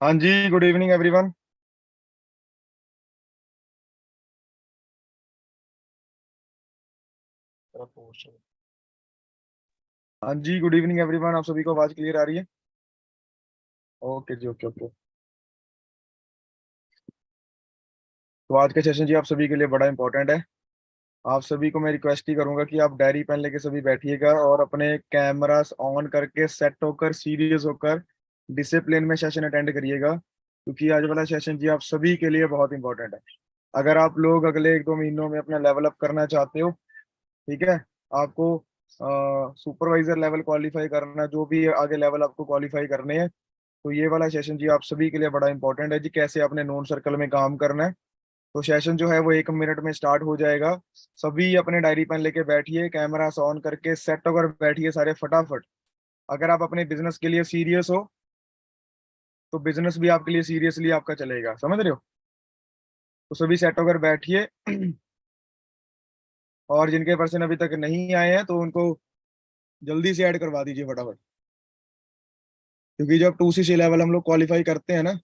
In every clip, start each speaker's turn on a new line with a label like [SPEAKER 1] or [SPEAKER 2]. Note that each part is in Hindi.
[SPEAKER 1] हाँ जी, गुड इवनिंग एवरीवन। हाँ जी, गुड इवनिंग एवरीवन। आप सभी को आवाज क्लियर आ रही है? ओके जी, ओके ओके। तो आज का सेशन जी आप सभी के लिए बड़ा इंपॉर्टेंट है। आप सभी को मैं रिक्वेस्ट ही करूंगा कि आप डायरी पेन लेके सभी बैठिएगा और अपने कैमरास ऑन करके सेट होकर सीरियस होकर डिसिप्लिन में सेशन अटेंड करिएगा, क्योंकि आज वाला सेशन जी आप सभी के लिए बहुत इंपॉर्टेंट है। अगर आप लोग अगले 1-2 महीनों में अपना लेवल अप करना चाहते हो, ठीक है, आपको सुपरवाइजर लेवल क्वालिफाई करना, जो भी आगे लेवल आपको क्वालिफाई करने हैं, तो ये वाला सेशन जी आप सभी के लिए बड़ा इंपॉर्टेंट है जी। कैसे अपने नोन सर्कल में काम करना है। तो सेशन जो है वो 1 मिनट में स्टार्ट हो जाएगा। सभी अपने डायरी पेन लेके बैठिए, कैमरा ऑन करके सेट होकर बैठिए सारे फटाफट। अगर आप अपने बिजनेस के लिए सीरियस हो तो बिजनेस भी आपके लिए सीरियसली आपका चलेगा, समझ रहे हो? तो सभी सेट होकर बैठिए। और जिनके पर्सन अभी तक नहीं आए हैं तो उनको जल्दी से ऐड करवा दीजिए फटाफट, क्योंकि जब 2CC लेवल हम लोग क्वालिफाई करते हैं ना,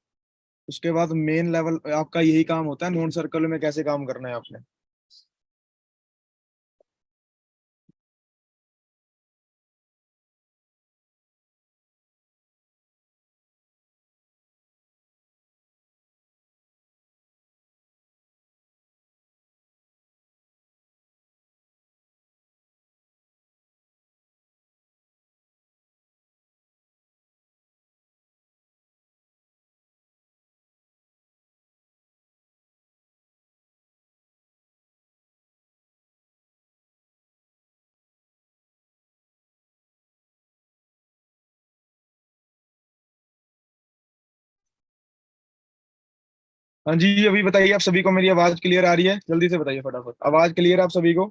[SPEAKER 1] उसके बाद मेन लेवल आपका यही काम होता है, नॉन सर्कल में कैसे काम करना है आपने। हाँ जी, अभी बताइए आप सभी को मेरी आवाज क्लियर आ रही है? जल्दी से बताइए फटाफट, आवाज क्लियर है आप सभी को?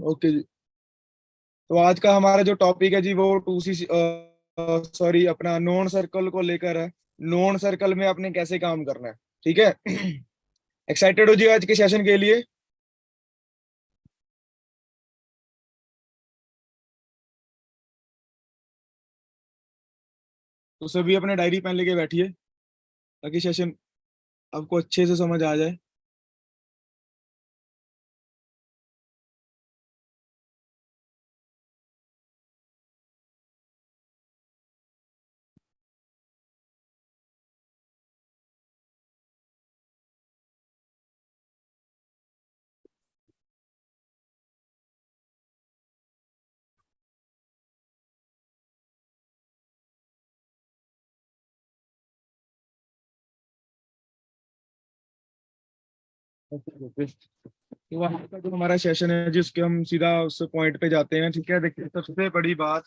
[SPEAKER 1] ओके जी। तो आज का हमारा जो टॉपिक है जी वो 2CC सॉरी अपना नॉन सर्कल को लेकर है। नॉन सर्कल में आपने कैसे काम करना है, ठीक है? एक्साइटेड हो जी आज के सेशन के लिए? तो सभी अपने डायरी पेन लेके बैठिए ताकि सेशन आपको अच्छे से समझ आ जाए। Okay okay. तो आज का जो हमारा सेशन है जिसके हम सीधा उस पॉइंट पे जाते हैं, ठीक है? देखिए, सबसे बड़ी बात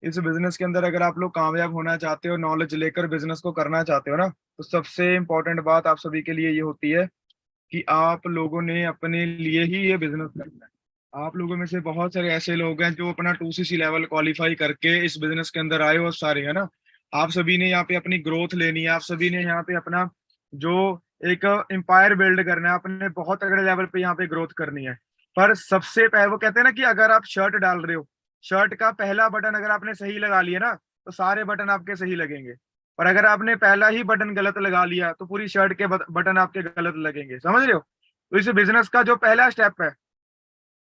[SPEAKER 1] इस बिजनेस के अंदर, अगर आप लोग कामयाब होना चाहते हो, नॉलेज लेकर बिजनेस को करना चाहते हो ना, तो सबसे इम्पोर्टेंट बात आप सभी के लिए ये होती है कि आप लोगों ने अपने लिए ही ये बिजनेस करना है। आप लोगों में से बहुत सारे ऐसे लोग हैं जो अपना 2CC लेवल क्वालिफाई करके इस बिजनेस के अंदर आए हो, सारे है ना। आप सभी ने यहाँ पे अपनी ग्रोथ लेनी है, आप सभी ने यहाँ पे अपना जो एक एम्पायर बिल्ड करना है, अपने बहुत तगड़े लेवल पे यहाँ पे ग्रोथ करनी है। पर सबसे पहले वो कहते हैं ना कि अगर आप शर्ट डाल रहे हो, शर्ट का पहला बटन अगर आपने सही लगा लिया ना, तो सारे बटन आपके सही लगेंगे। और अगर आपने पहला ही बटन गलत लगा लिया तो पूरी शर्ट के बटन आपके गलत लगेंगे, समझ रहे हो? तो इस बिजनेस का जो पहला स्टेप है,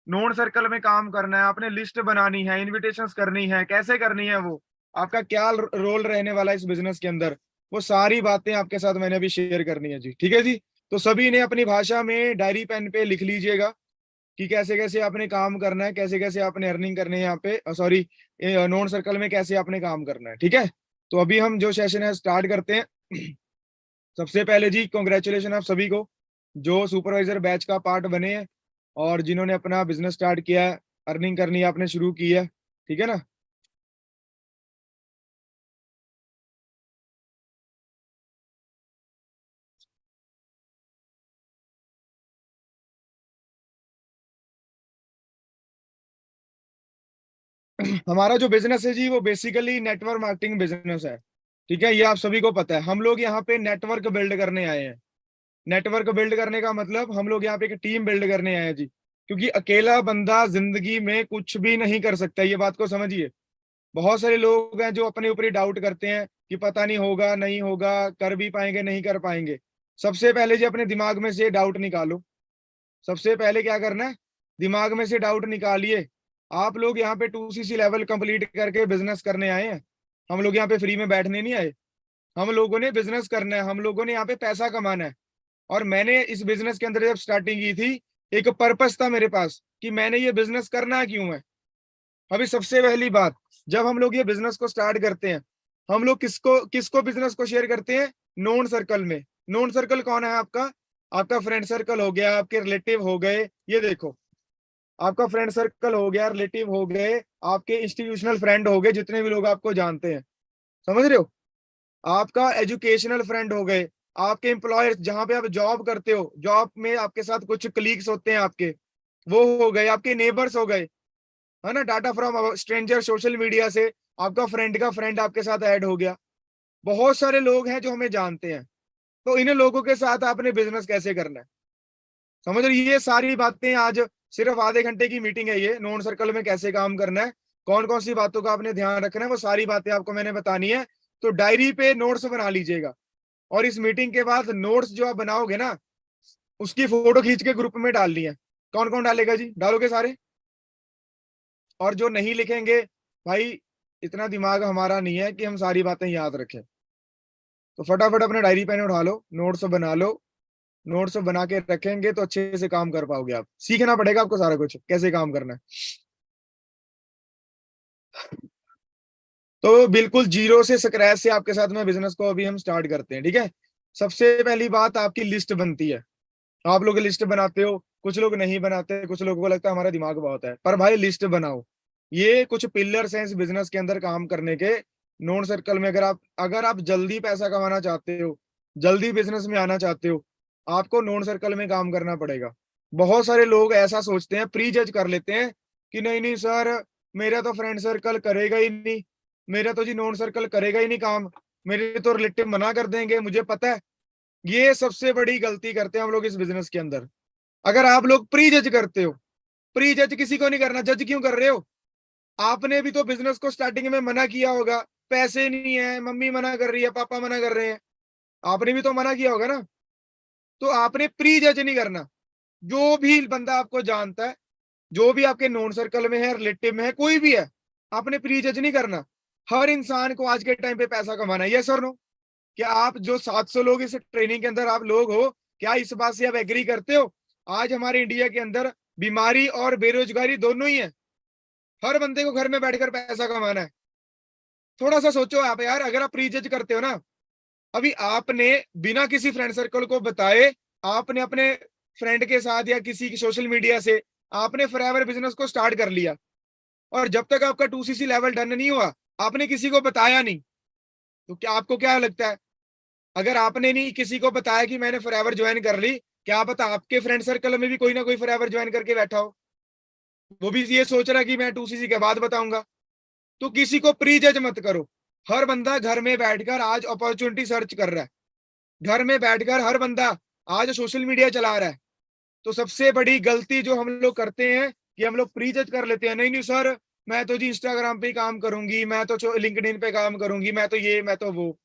[SPEAKER 1] नोन सर्कल में काम करना है, आपने लिस्ट बनानी है, इनविटेशंस करनी है, कैसे करनी है वो, आपका क्या रोल रहने वाला है इस बिजनेस के अंदर, वो सारी बातें आपके साथ मैंने अभी शेयर करनी है जी, ठीक है जी? तो सभी ने अपनी भाषा में डायरी पेन पे लिख लीजिएगा कि कैसे कैसे आपने काम करना है, कैसे कैसे आपने अर्निंग करनी है यहाँ पे, सॉरी, नॉन सर्कल में कैसे आपने काम करना है, ठीक है? तो अभी हम जो सेशन है स्टार्ट करते हैं। सबसे पहले जी कॉन्ग्रेचुलेशन आप सभी को जो सुपरवाइजर बैच का पार्ट बने हैं और जिन्होंने अपना बिजनेस स्टार्ट किया है, अर्निंग करनी आपने शुरू की है, ठीक है ना? हमारा जो बिजनेस है जी वो बेसिकली नेटवर्क मार्केटिंग बिजनेस है, ठीक है? ये आप सभी को पता है। हम लोग यहाँ पे नेटवर्क बिल्ड करने आए हैं। नेटवर्क बिल्ड करने का मतलब हम लोग यहाँ पे एक टीम बिल्ड करने आए हैं जी, क्योंकि अकेला बंदा जिंदगी में कुछ भी नहीं कर सकता, ये बात को समझिए। बहुत सारे लोग हैं जो अपने ऊपर ही डाउट करते हैं कि पता नहीं होगा नहीं होगा, कर भी पाएंगे नहीं कर पाएंगे। सबसे पहले जो अपने दिमाग में से डाउट निकालो। सबसे पहले क्या करना है, दिमाग में से डाउट निकालिए। आप लोग यहाँ पे 2CC लेवल कंप्लीट करके बिजनेस करने आए हैं। हम लोग यहाँ पे फ्री में बैठने नहीं आए। हम लोगों ने बिजनेस करना है, हम लोगों ने यहाँ पे पैसा कमाना है। और मैंने इस बिजनेस के अंदर जब स्टार्टिंग की थी, एक पर्पस था मेरे पास कि मैंने ये बिजनेस करना क्यों है। अभी सबसे पहली बात, जब हम लोग ये बिजनेस को स्टार्ट करते हैं, हम लोग किसको किसको बिजनेस को शेयर करते हैं? नोन सर्कल में। नोन सर्कल कौन है आपका? आपका फ्रेंड सर्कल हो गया, आपके रिलेटिव हो गए। ये देखो, आपका फ्रेंड सर्कल हो गया, रिलेटिव हो गए, आपके इंस्टीट्यूशनल फ्रेंड हो गए, जितने भी लोग आपको जानते हैं। समझ रहे हो? आपका एजुकेशनल फ्रेंड हो गए, आपके एम्प्लॉयर्स जहां पे आप जॉब करते हो, जॉब में आपके साथ कुछ कलीग्स होते हैं आपके, वो हो गए, आपके नेबर्स हो गए, है ना। Data from stranger, social media से आपका फ्रेंड का फ्रेंड आपके साथ ऐड हो गया। बहुत सारे लोग हैं जो हमें जानते हैं। तो इन लोगों के साथ आपने बिजनेस कैसे करना है? समझ रहे, ये सारी बातें आज सिर्फ आधे घंटे की मीटिंग है। ये नोन सर्कल में कैसे काम करना है, कौन कौन सी बातों का आपने ध्यान रखना है, वो सारी बातें आपको मैंने बतानी है। तो डायरी पे नोट्स बना लीजिएगा। और इस मीटिंग के बाद नोट्स जो आप बनाओगे ना, उसकी फोटो खींच के ग्रुप में डालनी है। कौन कौन डालेगा जी? डालोगे सारे? और जो नहीं लिखेंगे, भाई इतना दिमाग हमारा नहीं है कि हम सारी बातें याद रखें। तो फटाफट अपने डायरी पेन उठा लो, नोट्स बना लो। नोट्स बना के रखेंगे तो अच्छे से काम कर पाओगे। आप सीखना पड़ेगा आपको सारा कुछ कैसे काम करना है। तो बिल्कुल जीरो से, स्क्रैच से आपके साथ में बिजनेस को अभी हम स्टार्ट करते हैं, ठीक है। सबसे पहली बात, आपकी लिस्ट बनती है। आप लोग लिस्ट बनाते हो, कुछ लोग नहीं बनाते, कुछ लोगों को लगता है हमारा दिमाग बहुत है, पर भाई लिस्ट बनाओ। ये कुछ पिलर्स हैं इस बिजनेस के अंदर काम करने के। नोन सर्कल में अगर आप जल्दी पैसा कमाना चाहते हो, जल्दी बिजनेस में आना चाहते हो, आपको नोन सर्कल में काम करना पड़ेगा। बहुत सारे लोग ऐसा सोचते हैं, प्री जज कर लेते हैं कि नहीं नहीं सर, मेरा तो फ्रेंड सर्कल करेगा ही नहीं, मेरा तो जी नोन सर्कल करेगा ही नहीं काम, मेरे तो रिलेटिव मना कर देंगे, मुझे पता है। ये सबसे बड़ी गलती करते हैं हम लोग इस बिजनेस के अंदर। अगर आप लोग प्री जज करते हो, प्री जज किसी को नहीं करना। जज क्यों कर रहे हो? आपने भी तो बिजनेस को स्टार्टिंग में मना किया होगा, पैसे नहीं है, मम्मी मना कर रही है, पापा मना कर रहे हैं, आपने भी तो मना किया होगा ना। तो आपने प्री जज नहीं करना। जो भी बंदा आपको जानता है, जो भी आपके नोन सर्कल में है, रिलेटिव में है, कोई भी है, आपने प्री जज नहीं करना। हर इंसान को आज के टाइम पे पैसा कमाना है, यस और नो? क्या आप जो 700 लोग इस ट्रेनिंग के अंदर आप लोग हो, क्या इस बात से आप एग्री करते हो? आज हमारे इंडिया के अंदर बीमारी और बेरोजगारी दोनों ही है। हर बंदे को घर में बैठकर पैसा कमाना है। थोड़ा सा सोचो आप यार, अगर आप प्री जज करते हो ना, अभी आपने बिना किसी फ्रेंड सर्कल को बताए, आपने अपने फ्रेंड के साथ या किसी की सोशल मीडिया से आपने फॉरएवर बिजनेस को स्टार्ट कर लिया। और जब तक आपका 2CC लेवल डन नहीं हुआ, आपने किसी को बताया नहीं। तो क्या आपको क्या लगता है, अगर आपने नहीं किसी को बताया कि मैंने फॉरएवर ज्वाइन कर ली, क्या पता आपके फ्रेंड सर्कल में भी कोई ना कोई फॉरएवर ज्वाइन करके बैठा हो, वो भी ये सोच रहा है कि मैं 2CC के बाद बताऊंगा। तो किसी को प्री जज मत करो। हर बंदा घर में बैठकर आज अपॉर्चुनिटी सर्च कर रहा है। घर में बैठकर हर बंदा आज सोशल मीडिया चला रहा है। तो सबसे बड़ी गलती जो हम लोग करते हैं कि हम लोग प्री जज कर लेते हैं, नहीं नहीं सर, मैं तो जी इंस्टाग्राम पे ही काम करूंगी, मैं तो लिंक्डइन पे काम करूंगी, मैं तो ये मैं तो वो,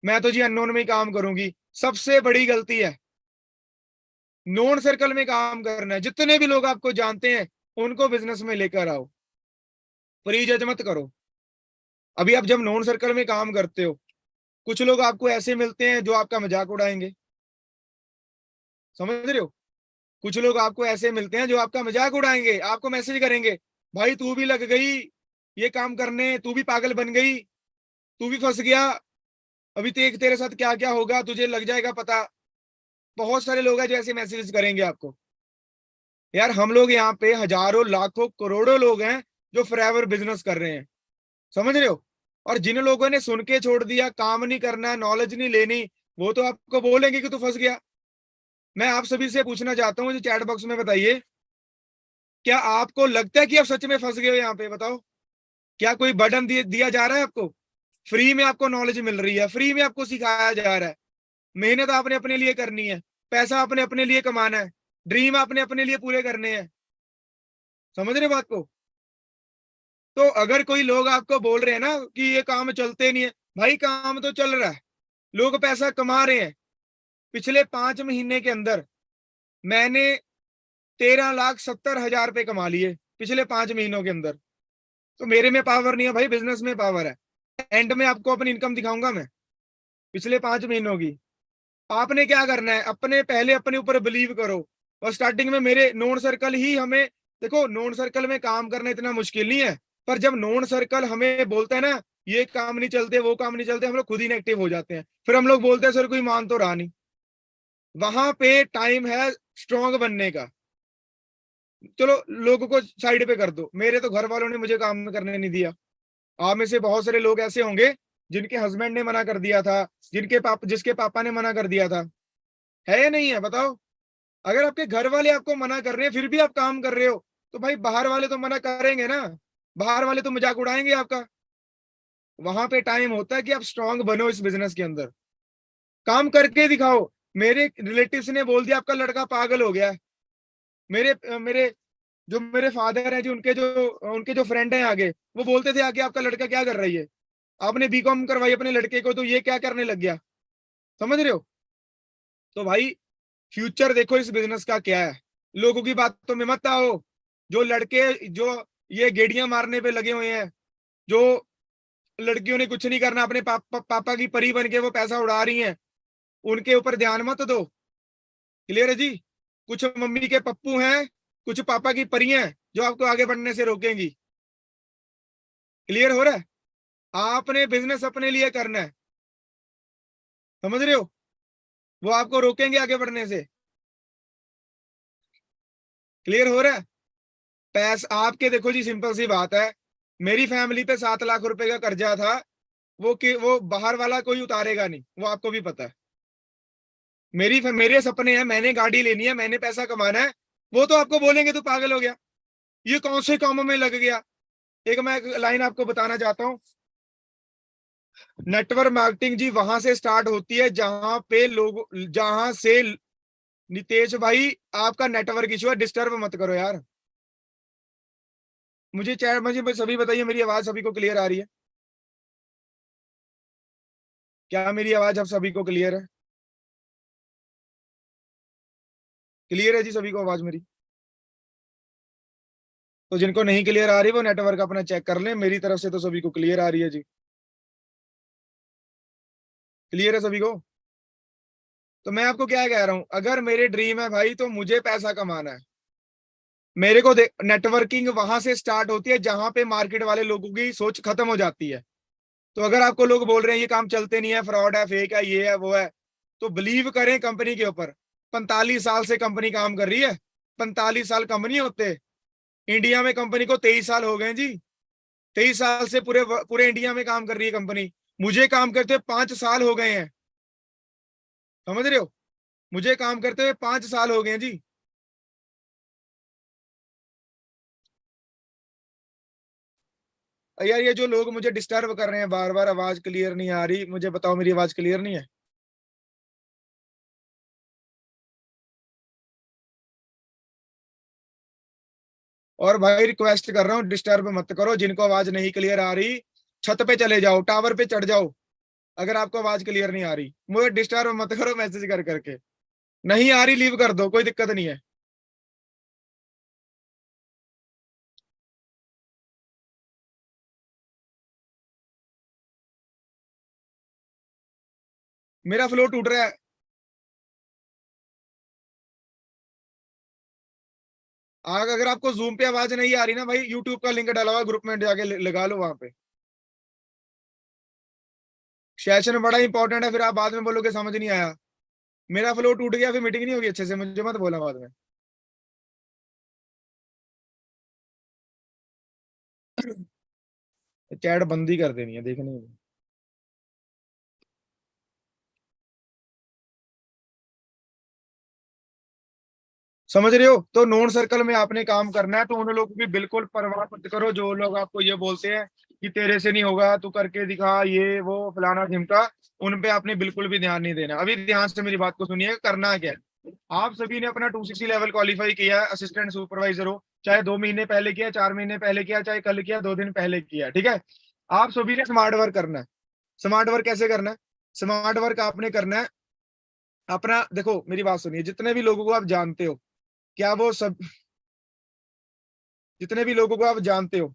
[SPEAKER 1] मैं तो जी अननोन में ही काम करूंगी। सबसे बड़ी गलती है। नोन सर्कल में काम करना है। जितने भी लोग आपको जानते हैं उनको बिजनेस में लेकर आओ, प्री जज मत करो। अभी आप जब नोन सर्कल में काम करते हो, कुछ लोग आपको ऐसे मिलते हैं जो आपका मजाक उड़ाएंगे। समझ रहे हो? कुछ लोग आपको ऐसे मिलते हैं जो आपका मजाक उड़ाएंगे, आपको मैसेज करेंगे, भाई तू भी लग गई ये काम करने, तू भी पागल बन गई, तू भी फंस गया, अभी तेरे साथ क्या क्या होगा तुझे लग जाएगा पता। बहुत सारे लोग हैं जो ऐसे मैसेज करेंगे आपको। यार हम लोग यहाँ पे हजारों लाखों करोड़ों लोग हैं जो फॉरएवर बिजनेस कर रहे हैं। समझ रहे हो? और जिन लोगों ने सुन के छोड़ दिया, काम नहीं करना, नॉलेज नहीं लेनी, वो तो आपको बोलेंगे कि तू फंस गया। मैं आप सभी से पूछना चाहता हूँ, जो चैट बॉक्स में बताइए, क्या आपको लगता है कि आप सच में फंस गए हो यहाँ पे? बताओ, क्या कोई बर्डन दिया जा रहा है आपको? फ्री में आपको नॉलेज मिल रही है, फ्री में आपको सिखाया जा रहा है। मेहनत आपने अपने लिए करनी है, पैसा आपने अपने लिए कमाना है, ड्रीम आपने अपने लिए पूरे करने हैं। समझ रहे बात को? तो अगर कोई लोग आपको बोल रहे हैं ना कि ये काम चलते नहीं है, भाई काम तो चल रहा है, लोग पैसा कमा रहे हैं। पिछले 5 महीने के अंदर मैंने 13,70,000 रुपए कमा लिए पिछले 5 महीनों के अंदर। तो मेरे में पावर नहीं है भाई, बिजनेस में पावर है। एंड में आपको अपनी इनकम दिखाऊंगा मैं पिछले 5 महीनों की। आपने क्या करना है, अपने पहले अपने ऊपर बिलीव करो। और स्टार्टिंग में मेरे नोन सर्कल ही हमें, देखो नोन सर्कल में काम करना इतना मुश्किल नहीं है, पर जब नोन सर्कल हमें बोलता है ना ये काम नहीं चलते वो काम नहीं चलते, हम लोग खुद ही नेगेटिव हो जाते हैं। फिर हम लोग बोलते हैं सर कोई मान तो रहा नहीं। वहां पे टाइम है स्ट्रांग बनने का। चलो लोगों को साइड पे कर दो, मेरे तो घर वालों ने मुझे काम करने नहीं दिया। आप में से बहुत सारे लोग ऐसे होंगे जिनके हस्बैंड ने मना कर दिया था, जिसके पापा ने मना कर दिया था। है या नहीं है बताओ? अगर आपके घर वाले आपको मना कर रहे हैं फिर भी आप काम कर रहे हो, तो भाई बाहर वाले तो मना करेंगे ना, बाहर वाले तो मजाक उड़ाएंगे आपका। वहां पे टाइम होता है कि आप स्ट्रांग बनो इस बिजनेस के अंदर, काम करके दिखाओ। मेरे रिलेटिव्स ने बोल दिया आपका लड़का पागल हो गया है। मेरे जो मेरे फादर है जी, उनके जो फ्रेंड है आगे, वो बोलते थे आगे आपका लड़का क्या कर रही है, आपने बीकॉम करवाई अपने लड़के को तो ये क्या करने लग गया। समझ रहे हो? तो भाई फ्यूचर देखो इस बिजनेस का क्या है, लोगों की बातों में मत आओ। जो लड़के जो ये गेड़ियां मारने पे लगे हुए हैं, जो लड़कियों ने कुछ नहीं करना, अपने पापा की परी बन के वो पैसा उड़ा रही हैं, उनके ऊपर ध्यान मत दो। क्लियर है जी? कुछ मम्मी के पप्पू हैं, कुछ पापा की परी हैं जो आपको आगे बढ़ने से रोकेंगी। क्लियर हो रहा है? आपने बिजनेस अपने लिए करना है, समझ रहे हो? वो आपको रोकेंगे आगे बढ़ने से। क्लियर हो रहा है? पैसा आपके, देखो जी सिंपल सी बात है, मेरी फैमिली पे 7 लाख रुपए का कर्जा था, वो बाहर वाला कोई उतारेगा नहीं, वो आपको भी पता है। मेरे सपने हैं, मैंने गाड़ी लेनी है, मैंने पैसा कमाना है, वो तो आपको बोलेंगे तू पागल हो गया, ये कौन से कामों में लग गया। मैं एक लाइन आपको बताना चाहता हूँ। नेटवर्क मार्केटिंग जी वहां से स्टार्ट होती है जहां से, नितेश भाई आपका नेटवर्क इशू है, डिस्टर्ब मत करो यार। मुझे सभी बताइए, मेरी आवाज सभी को क्लियर आ रही है? क्या मेरी आवाज अब सभी को क्लियर है? क्लियर है जी सभी को आवाज मेरी? तो जिनको नहीं क्लियर आ रही वो नेटवर्क अपना चेक कर लें, मेरी तरफ से तो सभी को क्लियर आ रही है जी। क्लियर है सभी को? तो मैं आपको क्या कह रहा हूं, अगर मेरे ड्रीम है भाई तो मुझे पैसा कमाना है। मेरे को नेटवर्किंग वहां से स्टार्ट होती है जहां पे मार्केट वाले लोगों की सोच खत्म हो जाती है। तो अगर आपको लोग बोल रहे हैं ये काम चलते नहीं है, फ्रॉड है, फेक है, ये है वो है, तो बिलीव करें कंपनी के ऊपर। 45 साल से कंपनी काम कर रही है। 45 साल कंपनी होते, इंडिया में कंपनी को 23 साल हो गए जी। 23 साल से पूरे पूरे इंडिया में काम कर रही है कंपनी। मुझे काम करते हुए 5 साल हो गए हैं। समझ रहे हो? मुझे काम करते हुए 5 साल हो गए हैं जी। यार ये जो लोग मुझे डिस्टर्ब कर रहे हैं बार बार, आवाज क्लियर नहीं आ रही, मुझे बताओ मेरी आवाज क्लियर नहीं है? और भाई रिक्वेस्ट कर रहा हूँ डिस्टर्ब मत करो, जिनको आवाज नहीं क्लियर आ रही छत पे चले जाओ, टावर पे चढ़ जाओ। अगर आपको आवाज क्लियर नहीं आ रही मुझे डिस्टर्ब मत करो मैसेज कर करके। नहीं आ रही लीव कर दो, कोई दिक्कत नहीं है। मेरा फ्लो टूट रहा है। अगर आपको जूम पे आवाज नहीं आ रही ना भाई, यूट्यूब का लिंक डाला हुआ ग्रुप में जाके लगा लो वहां पे। सेशन बड़ा इंपॉर्टेंट है, फिर आप बाद में बोलोगे समझ नहीं आया। मेरा फ्लो टूट गया फिर मीटिंग नहीं होगी अच्छे से, मुझे मत बोला बाद में। चैट बंद ही कर देनी है, देखनी है। समझ रहे हो? तो नोन सर्कल में आपने काम करना है, तो उन लोगों की बिल्कुल परवाह मत करो जो लोग आपको ये बोलते हैं कि तेरे से नहीं होगा, तू करके दिखा, ये वो फलाना ढिमका। उन पे आपने बिल्कुल भी ध्यान नहीं देना। अभी ध्यान से मेरी बात को सुनिए, करना क्या है। आप सभी ने अपना 260 लेवल क्वालिफाई किया है, असिस्टेंट सुपरवाइजर हो, चाहे 2 महीने पहले किया, 4 महीने पहले किया, चाहे कल किया, 2 दिन पहले किया, ठीक है। आप सभी ने स्मार्ट वर्क करना है। स्मार्ट वर्क कैसे करना है? स्मार्ट वर्क आपने करना है अपना, देखो मेरी बात सुनिए, जितने भी लोगों को आप जानते हो, क्या वो सब, जितने भी लोगों को आप जानते हो,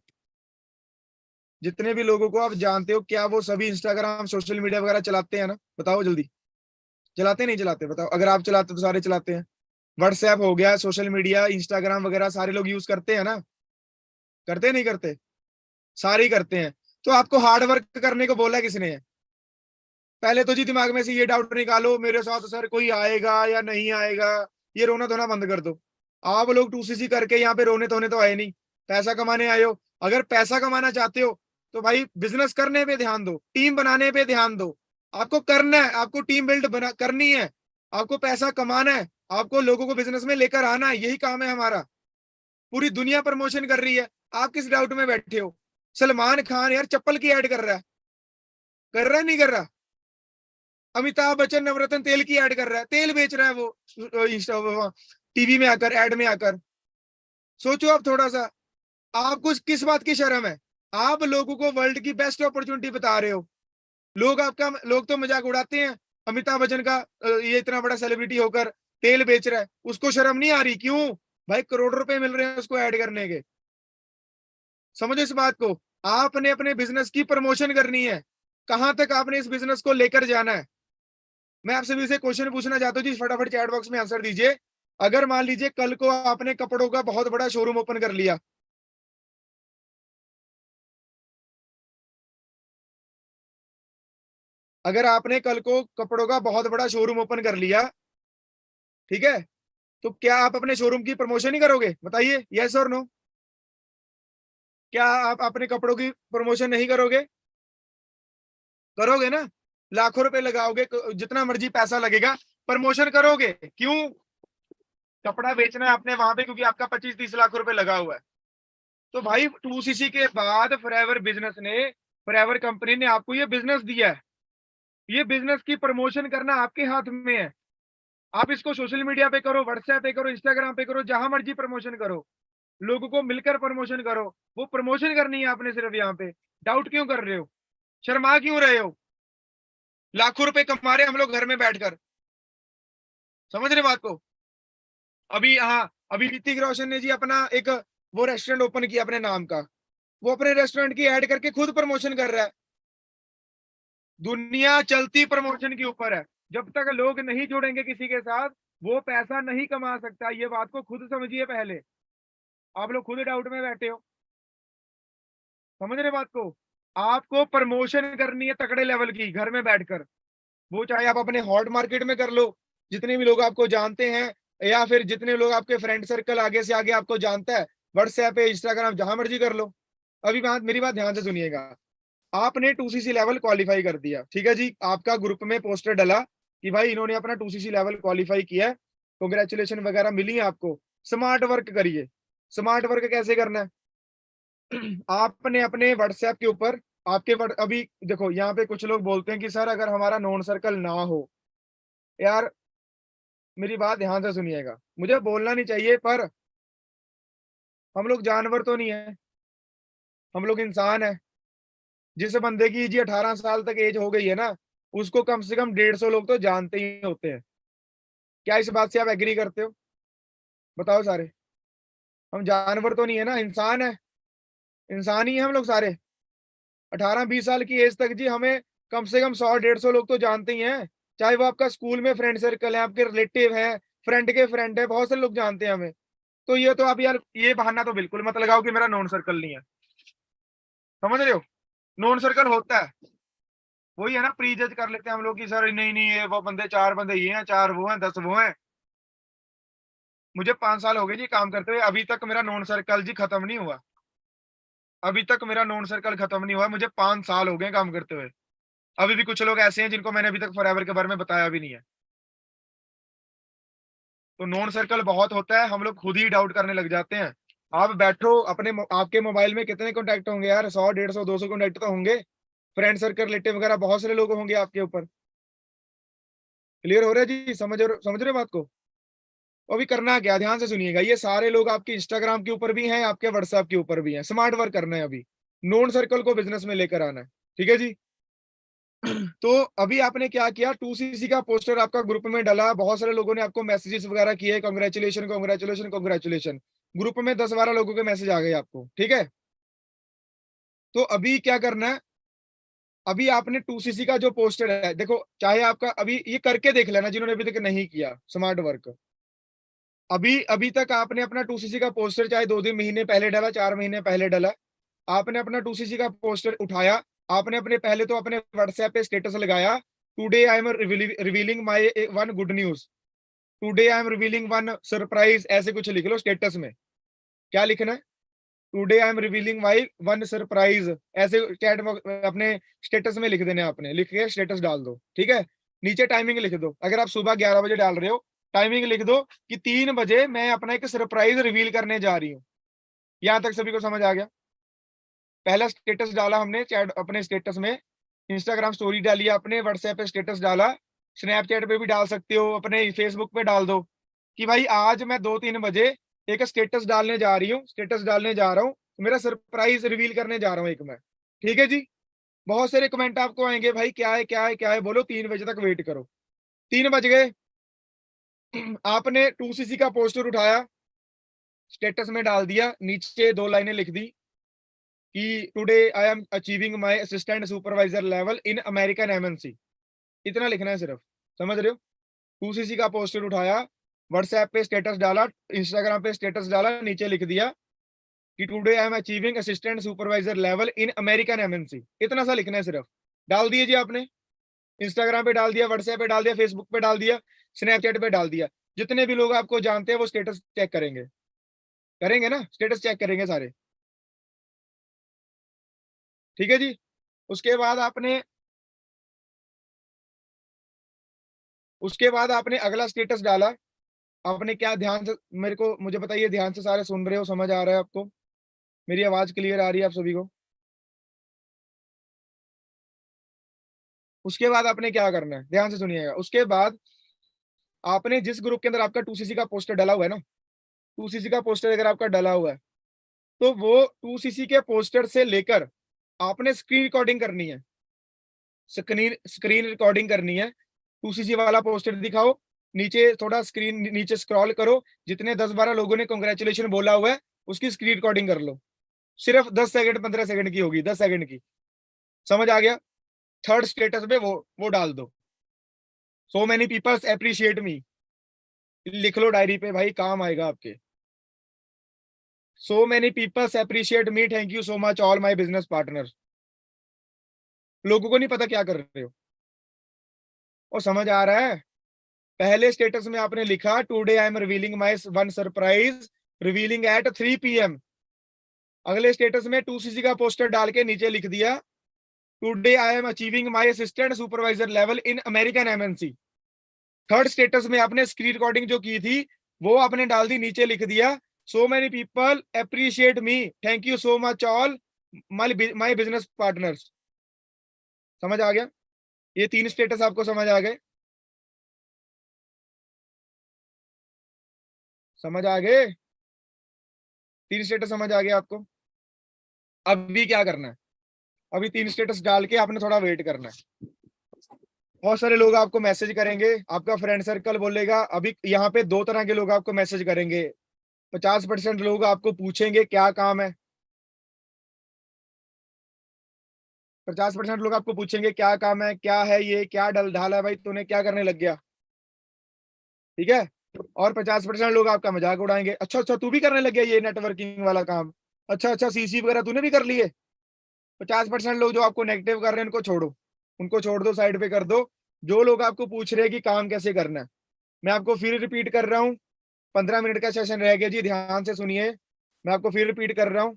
[SPEAKER 1] जितने भी लोगों को आप जानते हो, क्या वो सभी इंस्टाग्राम सोशल मीडिया वगैरह चलाते हैं ना? बताओ जल्दी, चलाते नहीं चलाते? बताओ, अगर आप चलाते तो सारे चलाते हैं। व्हाट्सएप हो गया, सोशल मीडिया, इंस्टाग्राम वगैरह सारे लोग यूज करते हैं ना? करते नहीं करते? सारे ही करते हैं। तो आपको हार्ड वर्क करने को बोला किसने है? पहले तो जी दिमाग में से ये डाउट निकालो मेरे साथ सर कोई आएगा या नहीं आएगा, ये रोना धोना बंद कर दो। आप लोग 2सीसी करके यहाँ पे रोने धोने तो आए नहीं, पैसा कमाने आए हो। अगर पैसा कमाना चाहते हो तो भाई बिजनेस करने पे ध्यान दो, टीम बनाने पे ध्यान दो। आपको करना है, आपको टीम बिल्ड बना करनी है, आपको पैसा कमाना है, आपको लोगों को बिजनेस में लेकर आना है, यही काम है हमारा। पूरी दुनिया प्रमोशन कर रही है, आप किस डाउट में बैठे हो? सलमान खान यार चप्पल की ऐड कर रहा है, कर रहा है नहीं कर रहा? अमिताभ बच्चन नवरत्न तेल की ऐड कर रहा है, तेल बेच रहा है वो टीवी में आकर, ऐड में आकर। सोचो आप थोड़ा सा, आपको किस बात की शर्म है? आप लोगों को वर्ल्ड की बेस्ट अपॉर्चुनिटी बता रहे हो, लोग तो मजाक उड़ाते हैं अमिताभ बच्चन का, ये इतना बड़ा सेलिब्रिटी होकर तेल बेच रहा है, उसको शर्म नहीं आ रही? क्यों भाई? करोड़ रुपए मिल रहे हैं उसको ऐड करने के। समझो इस बात को। आपने अपने बिजनेस की प्रमोशन करनी है, कहां तक आपने इस बिजनेस को लेकर जाना है। मैं आपसे भी से क्वेश्चन पूछना चाहता हूँ जी, फटाफट चैट बॉक्स में आंसर दीजिए। अगर मान लीजिए कल को आपने कपड़ों का बहुत बड़ा शोरूम ओपन कर लिया, अगर आपने कल को कपड़ों का बहुत बड़ा शोरूम ओपन कर लिया, ठीक है, तो क्या आप अपने शोरूम की प्रमोशन ही करोगे? बताइए, यस और नो। क्या आप अपने कपड़ों की प्रमोशन नहीं करोगे? करोगे ना? लाखों रुपए लगाओगे, जितना मर्जी पैसा लगेगा, प्रमोशन करोगे। क्यों? कपड़ा बेचना है आपने वहां पे, क्योंकि आपका 25-30 लाख रुपए लगा हुआ है। तो भाई 2सीसी के बाद फॉरएवर बिजनेस ने, फॉरएवर कंपनी ने आपको ये बिजनेस दिया है, ये बिजनेस की प्रमोशन करना आपके हाथ में है। आप इसको सोशल मीडिया पे करो, व्हाट्सएप पे करो, इंस्टाग्राम पे करो, जहां मर्जी प्रमोशन करो, लोगों को मिलकर प्रमोशन करो। वो प्रमोशन करनी है आपने सिर्फ यहाँ पे। डाउट क्यों कर रहे हो? शर्मा क्यों रहे हो? लाखों रुपए कमा रहे हैं हम लोग घर में बैठकर। समझ रहे बात को? अभी हाँ, अभी ऋतिक रोशन ने जी अपना एक वो रेस्टोरेंट ओपन किया अपने नाम का, वो अपने रेस्टोरेंट की ऐड करके खुद प्रमोशन कर रहा है। दुनिया चलती प्रमोशन के ऊपर है। जब तक लोग नहीं जुड़ेंगे किसी के साथ, वो पैसा नहीं कमा सकता। ये बात को खुद समझिए पहले। आप लोग खुद डाउट में बैठे हो। समझ रहे बात को? आपको प्रमोशन करनी है तगड़े लेवल की, घर में बैठकर। वो चाहे आप अपने हॉट मार्केट में कर लो, जितने भी लोग आपको जानते हैं, या फिर जितने लोग आपके फ्रेंड सर्कल आगे से आगे आपको जानता है, व्हाट्सएप पे, इंस्टाग्राम, जहां मर्जी कर लो। अभी मेरी बात ध्यान से सुनिएगा। आपने 2सीसी लेवल क्वालिफाई कर दिया, ठीक है जी, आपका ग्रुप में पोस्टर डला कि भाई इन्होंने अपना 2सीसी लेवल क्वालिफाई किया है, कॉन्ग्रेचुलेशन वगैरह मिली है आपको। स्मार्ट वर्क करिए। स्मार्ट वर्क कैसे करना है? आपने अपने व्हाट्सएप के ऊपर, अभी देखो यहाँ पे कुछ लोग बोलते हैं कि सर अगर हमारा नॉन सर्कल ना हो, यार मेरी बात ध्यान से सुनिएगा, मुझे बोलना नहीं चाहिए पर हम लोग जानवर तो नहीं है, हम लोग इंसान है। जिस बंदे की जी 18 साल तक एज हो गई है ना, उसको कम से कम 150 लोग तो जानते ही होते हैं। क्या इस बात से आप एग्री करते हो? बताओ सारे। हम जानवर तो नहीं है ना, इंसान है, इंसान ही है हम लोग सारे। 18-20 साल की एज तक जी हमें कम से कम 100-150 लोग तो जानते ही हैं। चाहे वो आपका स्कूल में फ्रेंड सर्कल है, आपके रिलेटिव है, फ्रेंड के फ्रेंड है, बहुत सारे लोग जानते हैं हमें। तो ये तो आप यार, ये बहाना तो बिल्कुल मत लगाओ कि मेरा नॉन सर्कल नहीं है। समझ रहे हो? नॉन सर्कल होता है, वही है ना, प्री जज कर लेते हैं हम लोग कि सर नहीं नहीं ये वो बंदे, 4 बंदे ये हैं, 4 वो हैं, 10 वो हैं। मुझे 5 साल हो गए जी काम करते हुए, अभी तक मेरा नॉन सर्कल जी खत्म नहीं हुआ। अभी तक मेरा नॉन सर्कल खत्म नहीं हुआ, मुझे 5 साल हो गए काम करते हुए। अभी भी कुछ लोग ऐसे हैं जिनको मैंने अभी तक फॉरएवर के बारे में बताया भी नहीं है। तो नॉन सर्कल बहुत होता है, हम लोग खुद ही डाउट करने लग जाते हैं। आप बैठो अपने आपके मोबाइल में कितने कॉन्टैक्ट होंगे यार? 100, 150, 200 कॉन्टैक्ट तो होंगे। फ्रेंड सर्कल, रिलेटिव वगैरह बहुत सारे लोग होंगे आपके ऊपर। क्लियर हो रहा है जी? समझ रहे हो बात को? अभी करना क्या, ध्यान से सुनिएगा, ये सारे लोग आपके इंस्टाग्राम के ऊपर भी हैं, आपके व्हाट्सएप के ऊपर भी हैं। स्मार्ट वर्क करना है अभी, नोन सर्कल को बिजनेस में लेकर आना है, ठीक है जी। तो अभी आपने क्या किया, 2cc का पोस्टर आपका ग्रुप में डाला, बहुत सारे लोगों ने आपको मैसेजेस वगैरह किए, कांग्रेचुलेशन कांग्रेचुलेशन कांग्रेचुलेशन, ग्रुप में 10-12 लोगों के मैसेज आ गए आपको, ठीक है। तो अभी क्या करना है, अभी आपने 2cc का जो पोस्टर है, देखो चाहे आपका अभी ये करके देख लेना जिन्होंने अभी तक नहीं किया स्मार्ट वर्क। अभी अभी तक आपने अपना 2cc का पोस्टर चाहे 2-3 महीने पहले डाला, 4 महीने पहले डाला, आपने अपना 2cc का पोस्टर उठाया, आपने अपने पहले तो अपने व्हाट्सएप पे स्टेटस लगाया, today I am revealing my one good news, today I am revealing one surprise, ऐसे कुछ लिख लो स्टेटस में। क्या लिखना है, today I am revealing my one surprise, ऐसे चैट अपने स्टेटस में लिख देने, आपने लिख के स्टेटस डाल दो, ठीक है। नीचे टाइमिंग लिख दो, अगर आप सुबह 11 बजे डाल रहे हो, टाइमिंग लिख दो कि 3 बजे मैं अपना एक सरप्राइज रिवील करने जा रही हूँ। यहां तक सभी को समझ आ गया। पहला स्टेटस डाला हमने चैट अपने स्टेटस में, इंस्टाग्राम स्टोरी डाली, अपने व्हाट्सएप पे स्टेटस डाला, स्नैपचैट पे भी डाल सकते हो, अपने फेसबुक पे डाल दो कि भाई आज मैं 2-3 बजे एक स्टेटस डालने जा रही हूँ, स्टेटस डालने जा रहा हूँ, मेरा सरप्राइज रिवील करने जा रहा हूँ एक मैं, ठीक है जी। बहुत सारे कमेंट आपको आएंगे, भाई क्या है क्या है क्या है, बोलो 3 बजे तक वेट करो। 3 बज गए, आपने 2cc का पोस्टर उठाया, स्टेटस में डाल दिया, नीचे 2 लाइनें लिख दी कि today I am achieving my assistant supervisor level in American MNC, इतना लिखना है सिर्फ, समझ रहे हो। 2cc का पोस्टर उठाया, व्हाट्सएप पे स्टेटस डाला, इंस्टाग्राम पे स्टेटस डाला, नीचे लिख दिया कि today I am achieving assistant supervisor level in American MNC, इतना सा लिखना है सिर्फ। डाल दिए जी आपने, इंस्टाग्राम पे डाल दिया, व्हाट्सएप पे डाल दिया, फेसबुक पे डाल दिया, स्नैपचैट पे डाल दिया। जितने भी लोग आपको जानते हैं वो स्टेटस चेक करेंगे, करेंगे ना, स्टेटस चेक करेंगे सारे, ठीक है जी। उसके बाद आपने अगला स्टेटस डाला, आपने क्या, ध्यान से मेरे को मुझे बताइए, ध्यान से सारे सुन रहे हो, समझ आ रहा है आपको, मेरी आवाज क्लियर आ रही है आप सभी को। उसके बाद आपने क्या करना है, ध्यान से सुनिएगा। उसके बाद आपने जिस ग्रुप के अंदर आपका 2cc का पोस्टर डाला हुआ है ना, 2cc का पोस्टर अगर आपका डाला हुआ है, तो वो 2cc के पोस्टर से लेकर आपने स्क्रीन रिकॉर्डिंग करनी है, स्क्रीन स्क्रीन रिकॉर्डिंग करनी है। 2cc वाला पोस्टर दिखाओ, नीचे थोड़ा स्क्रीन नीचे स्क्रॉल करो, जितने 10-12 लोगों ने कॉन्ग्रेचुलेशन बोला हुआ है उसकी स्क्रीन रिकॉर्डिंग कर लो, सिर्फ 10 सेकंड 15 सेकंड की होगी, 10 सेकंड की, समझ आ गया। थर्ड स्टेटस में वो डाल दो, so many peoples appreciate me, लिख लो डायरी पे, भाई काम आएगा आपके। So many peoples appreciate me, thank you so much all my business partner. लोगों को नहीं पता क्या कर रहे हो, और समझ आ रहा है। पहले स्टेटस में आपने लिखा today I am revealing my one surprise, revealing at 3 PM। अगले स्टेटस में 2cc का पोस्टर डाल के नीचे लिख दिया today I am achieving my assistant supervisor level in American MNC. Third status में आपने स्क्रीन रिकॉर्डिंग जो की थी वो आपने डाल दी, नीचे लिख दिया so many people appreciate me, thank you so much all my business partners. समझ आ गया, ये 3 स्टेटस आपको समझ आ गए, समझ आ गए, 3 स्टेटस समझ आ गया आपको। अभी क्या करना है, अभी 3 स्टेटस डाल के आपने थोड़ा वेट करना है। बहुत सारे लोग आपको मैसेज करेंगे, आपका फ्रेंड सर्कल बोलेगा, अभी यहाँ पे 2 तरह के लोग आपको मैसेज करेंगे। 50% लोग आपको पूछेंगे क्या काम है, 50% लोग आपको पूछेंगे क्या काम है, क्या है ये, क्या डल ढाला है भाई, तूने क्या करने लग गया, ठीक है। और 50% लोग आपका मजाक उड़ाएंगे, अच्छा अच्छा तू भी करने लग गया ये नेटवर्किंग वाला काम, अच्छा अच्छा सीसी वगैरह तूने भी कर लिए। 50% लोग जो आपको नेगेटिव कर रहे हैं उनको छोड़ो, उनको छोड़ दो, साइड पे कर दो। जो लोग आपको पूछ रहे हैं कि काम कैसे करना है, मैं आपको फिर रिपीट कर रहा हूँ, 15 मिनट का सेशन रह गया जी, ध्यान से सुनिए, मैं आपको फिर रिपीट कर रहा हूँ।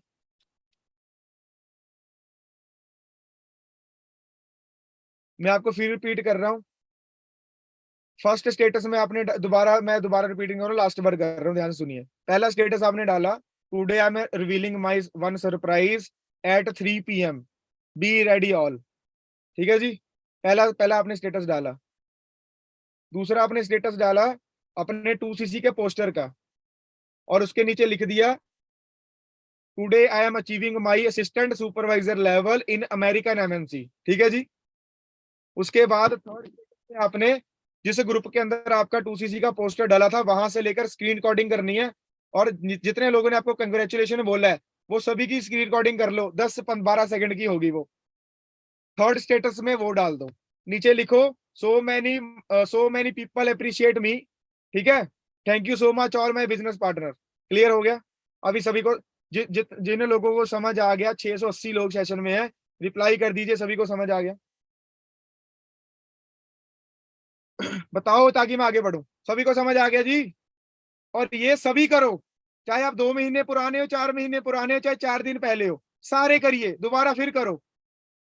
[SPEAKER 1] मैं आपको फिर रिपीट कर रहा हूँ। फर्स्ट स्टेटस में आपने दोबारा, मैं दोबारा रिपीटिंग कर रहा हूँ, लास्ट बार कर रहा हूँ, ध्यान से सुनिए। पहला स्टेटस आपने डाला today I am revealing my one surprise eight 3 PM, be ready all, ठीक है जी। पहला पहला आपने स्टेटस डाला। दूसरा आपने स्टेटस डाला अपने 2cc के पोस्टर का, और उसके नीचे लिख दिया today I am achieving my assistant supervisor level in American MNC. ठीक है जी। उसके बाद थर्ड आपने जिस ग्रुप के अंदर आपका 2cc का पोस्टर डाला था वहां से लेकर स्क्रीन रिकॉर्डिंग करनी है, और जितने लोगों ने आपको कंग्रेचुलेशन बोला है वो सभी की स्क्रीन रिकॉर्डिंग कर लो, 10-12 सेकंड की होगी वो। थर्ड स्टेटस में वो डाल दो, नीचे लिखो सो मैनी पीपल अप्रिशिएट मी। ठीक है, thank you so much all my business partner. Clear हो गया? अभी सभी को जिन लोगों को समझ आ गया, 680 लोग सेशन में है, रिप्लाई कर दीजिए सभी को समझ आ गया। बताओ ताकि मैं आगे बढ़ूं। सभी को समझ आ गया जी? और ये सभी करो, चाहे आप 2 महीने पुराने हो, 4 महीने पुराने हो, चाहे 4 दिन पहले हो, सारे करिए, दोबारा फिर करो।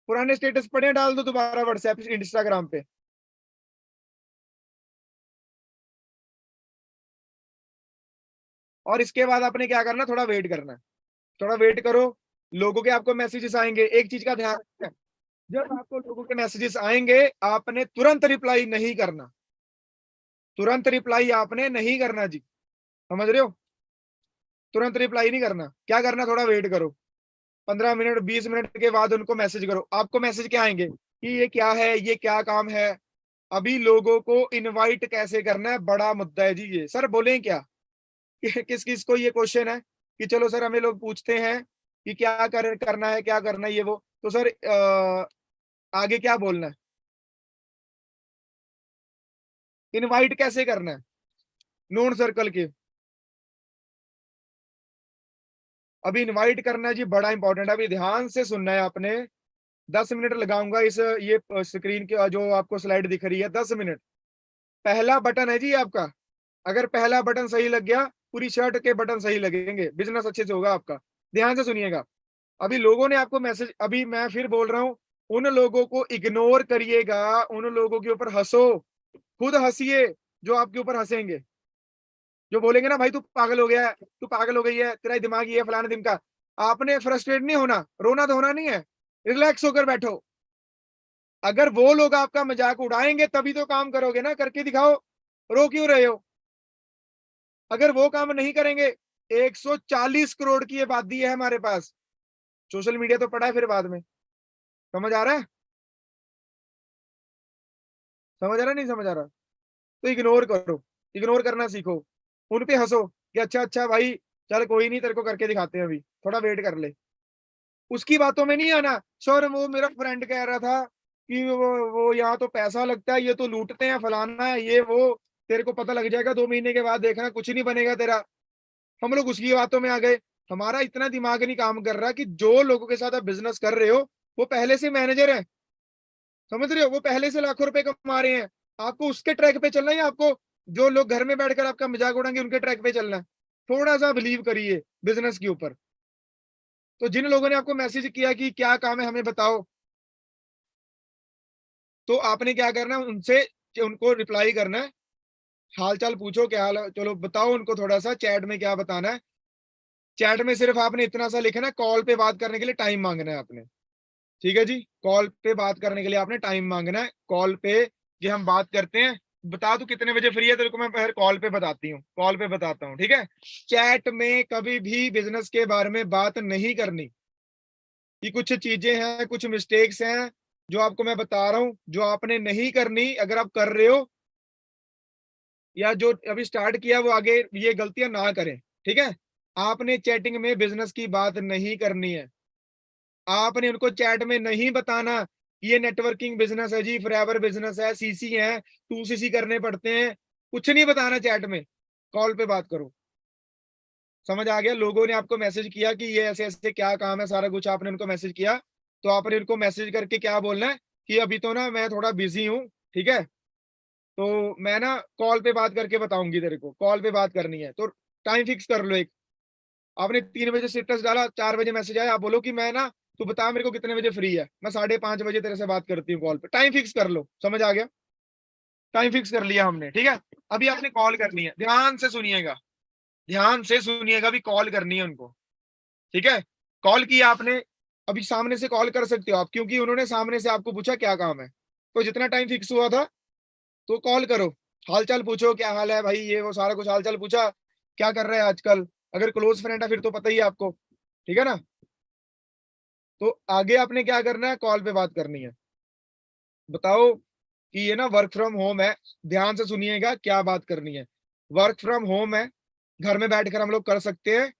[SPEAKER 1] पुराने स्टेटस पढ़े डाल दो दोबारा व्हाट्सएप इंस्टाग्राम पे। और इसके बाद आपने क्या करना, थोड़ा वेट करना है, थोड़ा वेट करो, लोगों के आपको मैसेजेस आएंगे। एक चीज का ध्यान रखना, जब आपको लोगों के मैसेजेस आएंगे आपने तुरंत रिप्लाई नहीं करना, तुरंत रिप्लाई आपने नहीं करना जी, समझ रहे हो? तुरंत रिप्लाई नहीं करना, क्या करना, थोड़ा वेट करो, 15 मिनट 20 मिनट के बाद उनको मैसेज करो। आपको मैसेज क्या आएंगे कि ये क्या है, ये क्या काम है। अभी लोगों को इनवाइट कैसे करना है, बड़ा मुद्दा है जी ये। सर बोले क्या किस किस को ये क्वेश्चन है कि चलो सर हमें लोग पूछते हैं कि क्या करना है, क्या करना है ये वो, तो सर आगे क्या बोलना है, इनवाइट कैसे करना है नोन सर्कल के। अभी इनवाइट करना है जी, बड़ा इंपॉर्टेंट है, अभी ध्यान से सुनना है आपने। 10 मिनट लगाऊंगा इस ये स्क्रीन के जो आपको स्लाइड दिख रही है, 10 मिनट। पहला बटन है जी आपका, अगर पहला बटन सही लग गया पूरी शर्ट के बटन सही लगेंगे, बिजनेस अच्छे से होगा आपका। ध्यान से सुनिएगा। अभी लोगों ने आपको मैसेज, अभी मैं फिर बोल रहा हूं, उन लोगों को इग्नोर करिएगा, उन लोगों के ऊपर हंसो, खुद हंसिए जो आपके ऊपर हंसेंगे, जो बोलेंगे ना भाई तू पागल हो गया है, तू पागल हो गई है, तेरा दिमाग ये फलाने दिन का। आपने फ्रस्ट्रेट नहीं होना, रोना धोना नहीं है, रिलैक्स होकर बैठो। अगर वो लोग आपका मजाक उड़ाएंगे तभी तो काम करोगे ना, करके दिखाओ, रो क्यों रहे हो? अगर वो काम नहीं करेंगे, 140 करोड़ की आबादी है हमारे पास, सोशल मीडिया तो पड़ा है फिर बाद में। समझ आ रहा है? समझ आ रहा है, नहीं समझ आ रहा? तो इग्नोर करो, इग्नोर करना सीखो, उन पे हंसो कि अच्छा अच्छा भाई, चल कोई नहीं, तेरे को करके दिखाते हैं, अभी थोड़ा वेट कर ले। उसकी बातों में नहीं आना, सर वो मेरा फ्रेंड कह रहा था कि वो यहाँ तो पैसा लगता है, ये तो लूटते हैं, फलाना है ये वो, तेरे को पता लग जाएगा 2 महीने के बाद, देखना कुछ नहीं बनेगा तेरा। हम लोग उसकी बातों में आ गए। हमारा इतना दिमाग नहीं काम कर रहा कि जो लोगों के साथ आप बिजनेस कर रहे हो वो पहले से मैनेजर है, समझ रहे हो, वो पहले से लाखों रुपए कमा रहे हैं। आपको उसके ट्रैक पे चलना है या आपको जो लोग घर में बैठकर आपका मजाक उड़ाएंगे उनके ट्रैक पे चलना है? थोड़ा सा बिलीव करिए बिजनेस के ऊपर। तो जिन लोगों ने आपको मैसेज किया कि क्या काम है हमें बताओ, तो आपने क्या करना है, उनसे उनको रिप्लाई करना है, हाल चाल पूछो, क्या हाल है, चलो बताओ उनको, थोड़ा सा चैट में क्या बताना है। चैट में सिर्फ आपने इतना सा लिखना है, कॉल पे बात करने के लिए टाइम मांगना है आपने। ठीक है जी, कॉल पे बात करने के लिए आपने टाइम मांगना है, कॉल पे कि हम बात करते हैं, बता तू कितने बजे फ्री है, तेरे को मैं फिर कॉल पे बताती हूँ, कॉल पे बताता हूँ। ठीक है, चैट में कभी भी बिजनेस के बारे में बात नहीं करनी। ये कुछ चीजें हैं, कुछ मिस्टेक्स हैं जो आपको मैं बता रहा हूँ, जो आपने नहीं करनी। अगर आप कर रहे हो या जो अभी स्टार्ट किया वो आगे ये गलतियां ना करें। ठीक है, आपने चैटिंग में बिजनेस की बात नहीं करनी है, आपने उनको चैट में नहीं बताना कि ये नेटवर्किंग बिजनेस है जी, फॉरएवर बिजनेस है, सीसी है, 2cc करने पड़ते हैं, कुछ नहीं बताना चैट में, कॉल पे बात करो। समझ आ गया? लोगों ने आपको मैसेज किया कि ये ऐसे ऐसे क्या काम है, सारा कुछ आपने उनको मैसेज किया, तो आपने उनको मैसेज करके क्या बोलना है कि अभी तो ना मैं थोड़ा बिजी हूँ, ठीक है, तो मैं ना कॉल पे बात करके बताऊंगी, तेरे को कॉल पे बात करनी है, तो टाइम फिक्स कर लो एक। आपने 3 बजे स्टेटस डाला, 4 बजे मैसेज आया, आप बोलो कि मैं ना, तू बता मेरे को कितने बजे फ्री है, मैं 5:30 बजे तेरे से बात करती हूँ कॉल पे, टाइम फिक्स कर लो। समझ आ गया? टाइम फिक्स कर लिया हमने, ठीक है। अभी आपने कॉल करनी है, ध्यान से सुनिएगा, ध्यान से सुनिएगा, अभी कॉल करनी है उनको। ठीक है, कॉल किया आपने, अभी सामने से कॉल कर सकते हो आप, क्योंकि उन्होंने सामने से आपको पूछा क्या काम है, तो जितना टाइम फिक्स हुआ था तो कॉल करो। हाल चाल पूछो, क्या हाल है भाई, ये वो सारा कुछ हाल चाल पूछा, क्या कर रहे हैं आजकल। अगर क्लोज फ्रेंड है फिर तो पता ही है आपको, ठीक है ना। तो आगे आपने क्या करना है, कॉल पे बात करनी है। बताओ कि ये ना वर्क फ्रॉम होम है, ध्यान से सुनिएगा क्या बात करनी है। वर्क फ्रॉम होम है, घर में बैठकर हम लोग कर सकते हैं।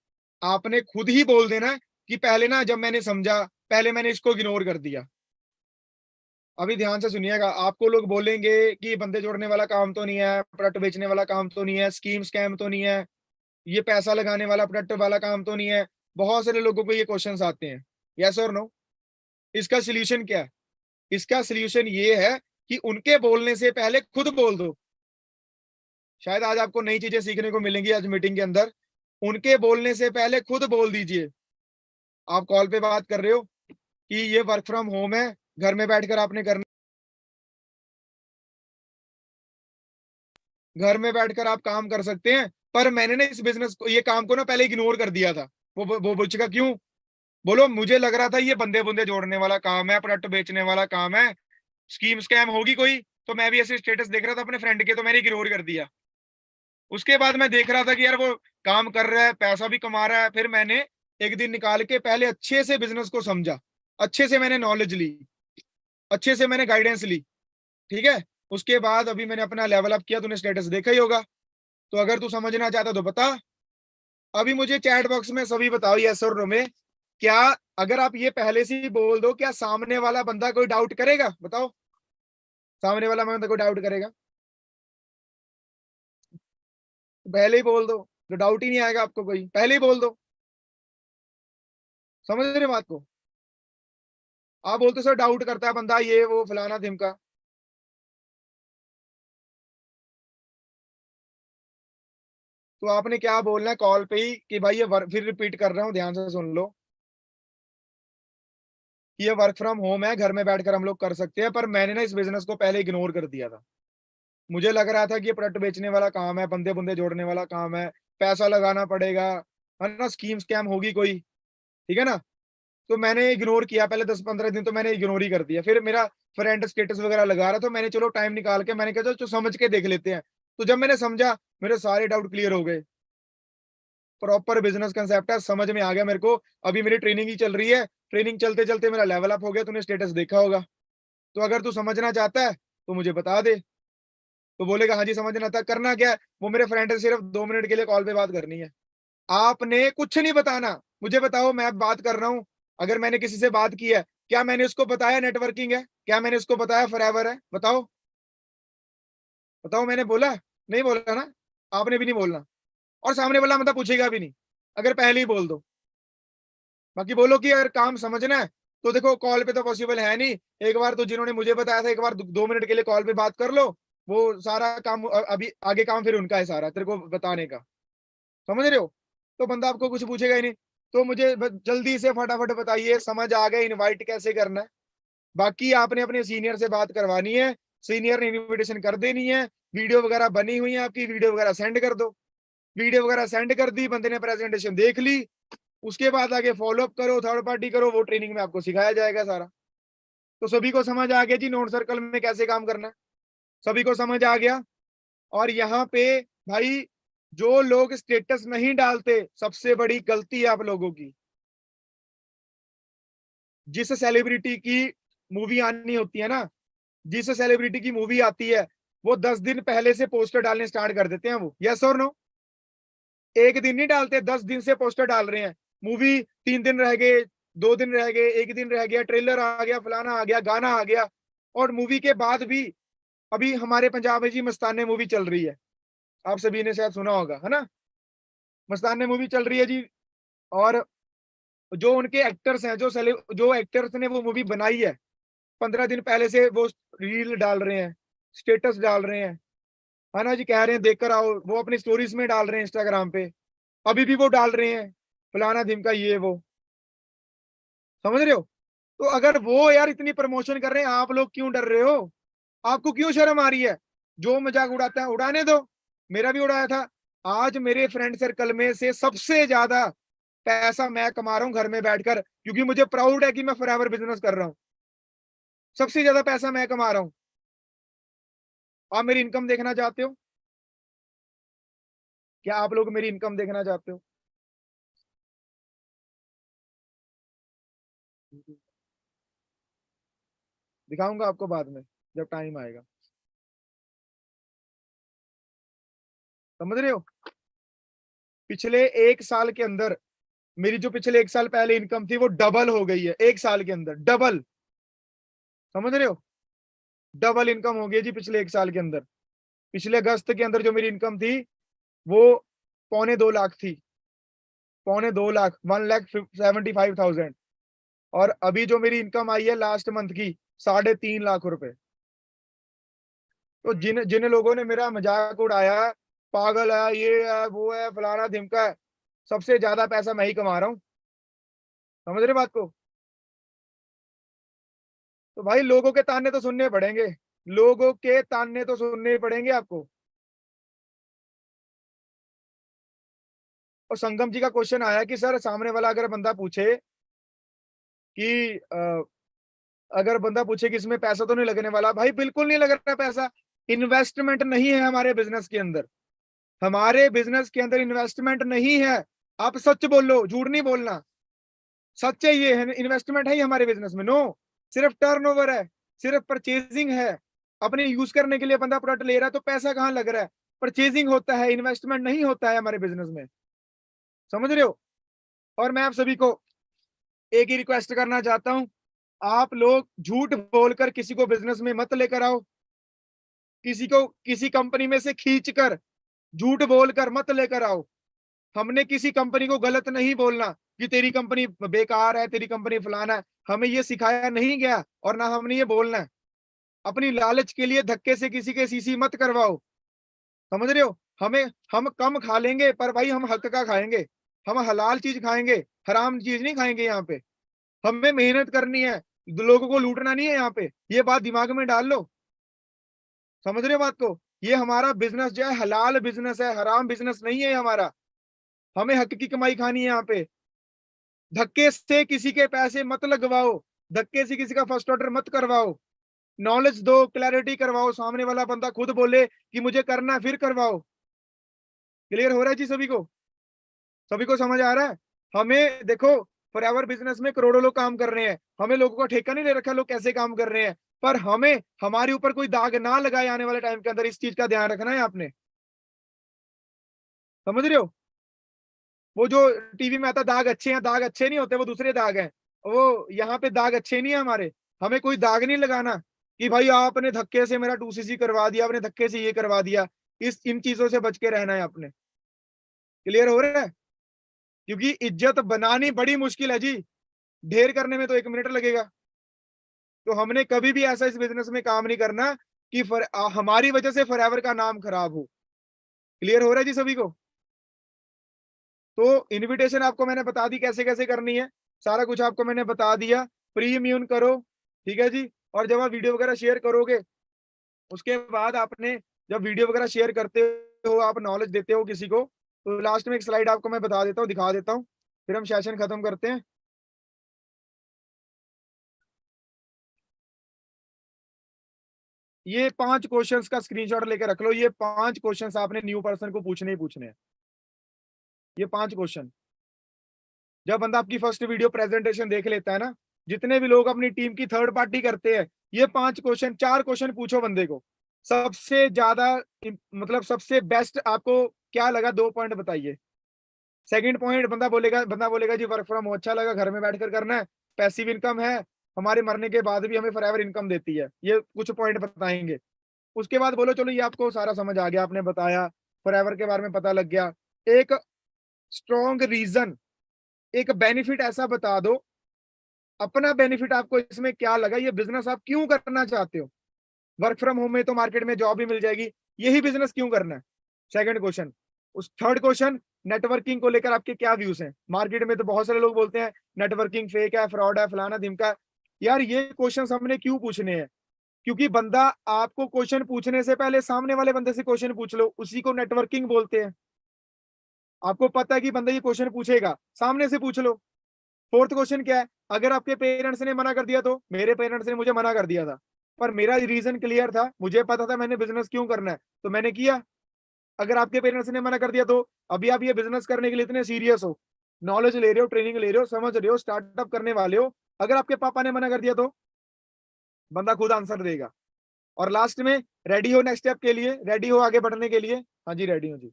[SPEAKER 1] आपने खुद ही बोल देना है कि पहले ना जब मैंने समझा, पहले मैंने इसको इग्नोर कर दिया। अभी ध्यान से सुनिएगा, आपको लोग बोलेंगे कि बंदे जोड़ने वाला काम तो नहीं है, प्रोडक्ट बेचने वाला काम तो नहीं है, स्कीम स्कैम तो नहीं है, ये पैसा लगाने वाला प्रोडक्ट वाला काम तो नहीं है। बहुत सारे लोगों को ये क्वेश्चंस आते हैं, यस और नो। इसका सोल्यूशन क्या है? इसका सोल्यूशन ये है कि उनके बोलने से पहले खुद बोल दो। शायद आज आपको नई चीजें सीखने को मिलेंगी आज मीटिंग के अंदर। उनके बोलने से पहले खुद बोल दीजिए। आप कॉल पे बात कर रहे हो कि ये वर्क फ्रॉम होम है, घर में बैठकर आपने करना, घर में बैठकर आप काम कर सकते हैं। पर मैंने ना इस बिजनेस को, ये काम को ना पहले इग्नोर कर दिया था। वो पूछेगा क्यों? बोलो मुझे लग रहा था ये बंदे बुंदे जोड़ने वाला काम है, प्रोडक्ट बेचने वाला काम है, स्कीम स्कैम होगी कोई, तो मैं भी ऐसे स्टेटस देख रहा था अपने फ्रेंड के, तो मैंने इग्नोर कर दिया। उसके बाद मैं देख रहा था कि यार वो काम कर रहा है, पैसा भी कमा रहा है, फिर मैंने एक दिन निकाल के पहले अच्छे से बिजनेस को समझा, अच्छे से मैंने नॉलेज ली, अच्छे से मैंने गाइडेंस ली, ठीक है। उसके बाद अभी मैंने अपना लेवल अप किया, तूने स्टेटस देखा ही होगा। तो अगर तू समझना चाहता तो बता। अभी मुझे चैट बॉक्स में सभी बताओ यस और नो में, क्या अगर आप ये पहले से ही बोल दो, क्या सामने वाला बंदा कोई डाउट करेगा? बताओ, सामने वाला बंदा कोई डाउट करेगा? पहले ही बोल दो, तो डाउट ही नहीं आएगा आपको, कोई पहले ही बोल दो। समझ रहे बात को? आप बोलते सर डाउट करता है बंदा, ये वो फलाना ढिमका। तो आपने क्या बोलना है कॉल पे ही कि भाई ये फिर रिपीट कर रहा हूँ, ध्यान से सुन लो कि ये वर्क फ्रॉम होम है, घर में बैठकर हम लोग कर सकते हैं, पर मैंने ना इस बिजनेस को पहले इग्नोर कर दिया था। मुझे लग रहा था कि ये प्रोडक्ट बेचने वाला काम है, बंदे बुंदे जोड़ने वाला काम है, पैसा लगाना पड़ेगा, है ना, स्कीम स्कैम होगी कोई, ठीक है ना। तो मैंने इग्नोर किया, पहले 10-15 दिन तो मैंने इग्नोर ही कर दिया। फिर मेरा फ्रेंड स्टेटस वगैरह लगा रहा, तो मैंने चलो टाइम निकाल के मैंने कहा चलो समझ के देख लेते हैं। तो जब मैंने समझा, मेरे सारे डाउट क्लियर हो गए। प्रॉपर बिजनेस कंसेप्ट है, समझ में आ गया मेरे को। अभी मेरी ट्रेनिंग ही चल रही है, ट्रेनिंग चलते चलते मेरा लेवल अप हो गया, तूने स्टेटस देखा होगा। तो अगर तू समझना चाहता है तो मुझे बता दे। तो बोलेगा हाँ जी समझना था, करना क्या है? वो मेरे फ्रेंड से सिर्फ 2 मिनट के लिए कॉल पे बात करनी है। आपने कुछ नहीं बताना। मुझे बताओ, मैं बात कर रहा हूँ, अगर मैंने किसी से बात की है, क्या मैंने उसको बताया नेटवर्किंग है? क्या मैंने उसको बताया फॉरएवर है? बताओ, बताओ मैंने बोला? नहीं बोला ना। आपने भी नहीं बोलना, और सामने वाला मतलब पूछेगा भी नहीं, अगर पहले ही बोल दो। बाकी बोलो कि अगर काम समझना है तो देखो कॉल पे तो पॉसिबल है नहीं। एक बार तो जिन्होंने मुझे बताया था, एक बार 2 मिनट के लिए कॉल पे बात कर लो, वो सारा काम अभी आगे काम फिर उनका है सारा तेरे को बताने का। समझ रहे हो? तो बंदा आपको कुछ पूछेगा ही नहीं। तो मुझे जल्दी से फटाफट बताइए, समझ आ गया इनवाइट कैसे करना है? बाकी आपने अपने सीनियर से बात करवानी है, सीनियर ने इनविटेशन कर देनी है, वीडियो वगैरह बनी हुई है आपकी, वीडियो वगैरह सेंड कर दो। वीडियो वगैरह सेंड कर दी, बंदे ने प्रेजेंटेशन देख ली, उसके बाद आगे फॉलो अप करो, थर्ड पार्टी करो, वो ट्रेनिंग में आपको सिखाया जाएगा सारा। तो सभी को समझ आ गया जी नोट सर्कल में कैसे काम करना है? सभी को समझ आ गया? और यहाँ पे भाई, जो लोग स्टेटस नहीं डालते, सबसे बड़ी गलती है आप लोगों की। जिस सेलिब्रिटी की मूवी आनी होती है ना, जिस सेलिब्रिटी की मूवी आती है, वो 10 दिन पहले से पोस्टर डालने स्टार्ट कर देते हैं। वो यस और नो? एक दिन नहीं डालते, 10 दिन से पोस्टर डाल रहे हैं। मूवी 3 दिन रह गए, 2 दिन रह गए, एक दिन रह गया, ट्रेलर आ गया, फलाना आ गया, गाना आ गया। और मूवी के बाद भी अभी हमारे पंजाब में जी मस्ताने मूवी चल रही है, आप सभी ने शायद सुना होगा, है ना। मस्ताने मूवी चल रही है जी। और जो उनके एक्टर्स हैं, जो एक्टर्स ने वो मूवी बनाई है, 15 दिन पहले से वो रील डाल रहे हैं, स्टेटस डाल रहे हैं, है ना जी, कह रहे हैं देखकर आओ, वो अपनी स्टोरीज में डाल रहे हैं इंस्टाग्राम पे। अभी भी वो डाल रहे हैं फलाना ढिमका ये वो। समझ रहे हो? तो अगर वो यार इतनी प्रमोशन कर रहे हैं, आप लोग क्यों डर रहे हो? आपको क्यों शर्म आ रही है? जो मजाक उड़ाता है उड़ाने दो, मेरा भी उड़ाया था। आज मेरे फ्रेंड सर्कल में से सबसे ज्यादा पैसा मैं कमा रहा हूँ घर में बैठकर, क्योंकि मुझे प्राउड है कि मैं फॉरएवर बिजनेस कर रहा हूँ। सबसे ज्यादा पैसा मैं कमा रहा हूँ। आप मेरी इनकम देखना चाहते हो? क्या आप लोग मेरी इनकम देखना चाहते हो? दिखाऊंगा आपको बाद में जब टाइम आएगा। समझ रहे हो? पिछले 1 साल के अंदर मेरी जो पिछले 1 साल पहले इनकम थी वो डबल हो गई है 1 साल के अंदर, डबल। समझ रहे हो? डबल इनकम हो गई जी पिछले 1 साल के अंदर। पिछले अगस्त के अंदर जो मेरी इनकम थी वो 2.25 लाख थी। 2.25 लाख, 1,75,000। और अभी जो मेरी इनकम आई है लास्ट मंथ की 3.5 लाख रुपए। तो जिन जिन लोगों ने मेरा मजाक उड़ाया, पागल है, ये है, वो है, फलाना ढिमका है, सबसे ज्यादा पैसा मैं ही कमा रहा हूँ। समझ रहे बात को? तो भाई लोगों के ताने तो सुनने पड़ेंगे, लोगों के ताने तो सुनने ही पड़ेंगे आपको। और संगम जी का क्वेश्चन आया कि सर सामने वाला अगर बंदा पूछे कि अगर बंदा पूछे कि इसमें पैसा तो नहीं लगने वाला, भाई बिल्कुल नहीं लग रहा पैसा। इन्वेस्टमेंट नहीं है हमारे बिजनेस के अंदर, हमारे बिजनेस के अंदर इन्वेस्टमेंट नहीं है। आप सच बोलो, झूठ नहीं बोलना। सच है, ये है इन्वेस्टमेंट है ही हमारे बिजनेस में? नो। सिर्फ टर्नओवर है, सिर्फ परचेजिंग है। अपने यूज करने के लिए बंदा प्रोडक्ट ले रहा है तो पैसा कहाँ लग रहा है? परचेजिंग होता है, इन्वेस्टमेंट नहीं होता है हमारे बिजनेस में। समझ रहे हो? और मैं आप सभी को एक ही रिक्वेस्ट करना चाहता हूं, आप लोग झूठ बोलकर किसी को बिजनेस में मत लेकर आओ। किसी को किसी कंपनी में से खींचकर झूठ बोलकर मत लेकर आओ। हमने किसी कंपनी को गलत नहीं बोलना कि तेरी कंपनी बेकार है, तेरी कंपनी फलाना है। हमें ये सिखाया नहीं गया और ना हमने ये बोलना है। अपनी लालच के लिए धक्के से किसी के सीसी मत करवाओ। समझ रहे हो? हमें हम कम खा लेंगे पर भाई हम हक का खाएंगे। हम हलाल चीज खाएंगे, हराम चीज नहीं खाएंगे। यहाँ पे हमें मेहनत करनी है, लोगों को लूटना नहीं है। यहाँ पे ये बात दिमाग में डाल लो। समझ रहे हो बात को? ये हमारा बिजनेस जो है हलाल बिजनेस है, हराम बिजनेस नहीं है हमारा। हमें हक की कमाई खानी है यहाँ पे। धक्के से किसी के पैसे मत लगवाओ, धक्के से किसी का फर्स्ट ऑर्डर मत करवाओ। नॉलेज दो, क्लैरिटी करवाओ, सामने वाला बंदा खुद बोले कि मुझे करना है फिर करवाओ। क्लियर हो रहा है जी सभी को? सभी को समझ आ रहा है? हमें देखो, फॉरएवर बिजनेस में करोड़ों लोग काम कर रहे हैं, हमें लोगों का ठेका नहीं ले रखा लोग कैसे काम कर रहे हैं। पर हमें हमारे ऊपर कोई दाग ना लगाए आने वाले टाइम के अंदर, इस चीज का ध्यान रखना है आपने। समझ रहे हो? वो जो टीवी में आता दाग अच्छे हैं, दाग अच्छे नहीं होते, वो दूसरे दाग हैं। वो यहाँ पे दाग अच्छे नहीं है हमारे। हमें कोई दाग नहीं लगाना कि भाई आपने धक्के से मेरा 2cc करवा दिया, आपने धक्के से ये करवा दिया। इस इन चीजों से बच के रहना है आपने। क्लियर हो रहा है? क्योंकि इज्जत बनानी बड़ी मुश्किल है जी, ढेर करने में तो 1 मिनट लगेगा। तो हमने कभी भी ऐसा इस बिजनेस में काम नहीं करना कि हमारी वजह से फॉरएवर का नाम खराब हो। क्लियर हो रहा है जी सभी को? तो इनविटेशन आपको मैंने बता दी कैसे कैसे करनी है, सारा कुछ आपको मैंने बता दिया। प्री इम्यून करो, ठीक है जी। और जब आप वीडियो वगैरह शेयर करोगे, उसके बाद आपने जब वीडियो वगैरह शेयर करते हो, आप नॉलेज देते हो किसी को, तो लास्ट में एक स्लाइड आपको मैं बता देता हूँ, दिखा देता हूँ, फिर हम सेशन खत्म करते हैं। ये 5 क्वेश्चंस का स्क्रीनशॉट लेकर रख लो। ये 5 क्वेश्चंस आपने न्यू पर्सन को पूछने ही पूछने हैं। ये 5 क्वेश्चन जब बंदा आपकी फर्स्ट वीडियो प्रेजेंटेशन देख लेता है ना, जितने भी लोग अपनी टीम की थर्ड पार्टी करते हैं, ये 5 क्वेश्चन, 4 क्वेश्चन पूछो बंदे को। सबसे ज्यादा मतलब सबसे बेस्ट आपको क्या लगा, 2 पॉइंट बताइए। सेकंड पॉइंट, बंदा बोलेगा जी वर्क फ्रॉम होम अच्छा लगा, घर में बैठकर करना है, पैसिव इनकम है, हमारे मरने के बाद भी हमें फॉरएवर इनकम देती है। ये कुछ पॉइंट बताएंगे। उसके बाद बोलो चलो ये आपको सारा समझ आ गया, आपने बताया, फॉरएवर के बारे में पता लग गया। एक स्ट्रॉन्ग रीजन, एक बेनिफिट ऐसा बता दो, अपना बेनिफिट आपको इसमें क्या लगा, ये बिजनेस आप क्यों करना चाहते हो। वर्क फ्रॉम होम में तो मार्केट में जॉब भी मिल जाएगी, यही बिजनेस क्यों करना है। Second question. उस थर्ड क्वेश्चन, नेटवर्किंग को लेकर आपके क्या व्यूज हैं। मार्केट में तो बहुत सारे लोग बोलते हैं नेटवर्किंग फेक है, फ्रॉड है, फलाना धिमका। यार ये क्वेश्चन हमने क्यों पूछने हैं? क्योंकि बंदा आपको क्वेश्चन पूछने से पहले सामने वाले बंदे से क्वेश्चन पूछ लो, उसी को नेटवर्किंग बोलते हैं। आपको पता है कि बंदा ये क्वेश्चन पूछेगा, सामने से पूछ लो। फोर्थ क्वेश्चन क्या है, अगर आपके पेरेंट्स ने मना कर दिया तो, मेरे पेरेंट्स ने मुझे मना कर दिया था, पर मेरा रीजन क्लियर था, मुझे पता था मैंने बिजनेस क्यों करना है, तो मैंने किया। अगर आपके पेरेंट्स ने मना कर दिया तो अभी आप ये बिजनेस करने के लिए इतने सीरियस हो, नॉलेज ले रहे हो, ट्रेनिंग ले रहे हो, समझ रहे हो, स्टार्टअप करने वाले हो, अगर आपके पापा ने मना कर दिया तो बंदा खुद आंसर देगा। और लास्ट में, रेडी हो नेक्स्ट स्टेप के लिए, रेडी हो आगे बढ़ने के लिए? हाँ जी रेडी हूँ जी।